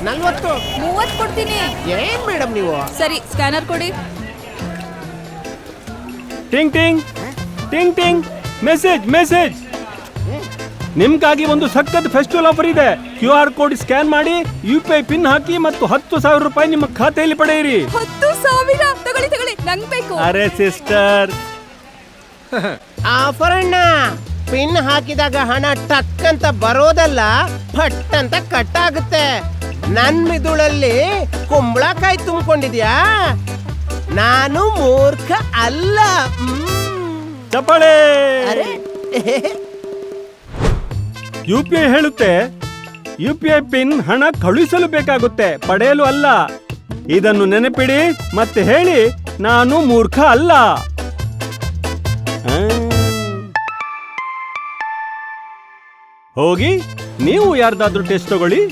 40. 30 ಕೊಡ್ತೀನಿ. ಏನ್ ಮೇಡಮ್ ನೀವು? ಸರಿ, ಸ್ಕ್ಯಾನರ್ ಕೊಡಿ. ಟಿಂಗ್ ಟಿಂಗ್ ಟಿಂಗ್ ಟಿಂಗ್, ಮೆಸೇಜ್. ನಿಮ್ಗಾಗಿ ಒಂದು ಸಖತ್ ಫೆಸ್ಟಿವಲ್ ಆಫರ್ ಇದೆ. QR ಕೋಡ್ ಸ್ಕ್ಯಾನ್ ಮಾಡಿ UPI ಪಿನ್ ಹಾಕಿ ಮತ್ತು 10,000 ರೂಪಾಯಿ ನಿಮ್ಮ ಖಾತೆಯಲ್ಲಿ ಪಡೆಯಿರಿ. 10,000 ತಗೊಳ್ಳಿ, ನಂಗ್ ಬೇಕು. ಅರೆ ಸಿಸ್ಟರ್, ಆಫರ್ ಅಣ್ಣ. ಪಿನ್ ಹಾಕಿದಾಗ ಹಣ ಟಕ್ ಅಂತ ಬರೋದಲ್ಲ, ಫಟ್ ಅಂತ ಕಟ್ ಆಗುತ್ತೆ. ನನ್ ಮಿದುಳಲ್ಲಿ ಕುಂಬಳಕಾಯಿ ತುಂಬಿಕೊಂಡಿದ್ಯಾ? ನಾನು ಮೂರ್ಖ ಅಲ್ಲ. ಚಪ್ಪಾಳೆ. ಅರೆ UPI ಹೇಳುತ್ತೆ UPI ಪಿನ್ ಹಣ ಕಳುಹಿಸಲು ಬೇಕಾಗುತ್ತೆ, ಪಡೆಯಲು ಅಲ್ಲ. ಇದನ್ನು ನೆನಪಿಡಿ ಮತ್ತೆ ಹೇಳಿ, ನಾನು ಮೂರ್ಖ ಅಲ್ಲ. ಹೋಗಿ ನೀವು ಯಾರ್ದಾದ್ರೂ ಟೆಸ್ಟ್ ತಗೊಳ್ಳಿ.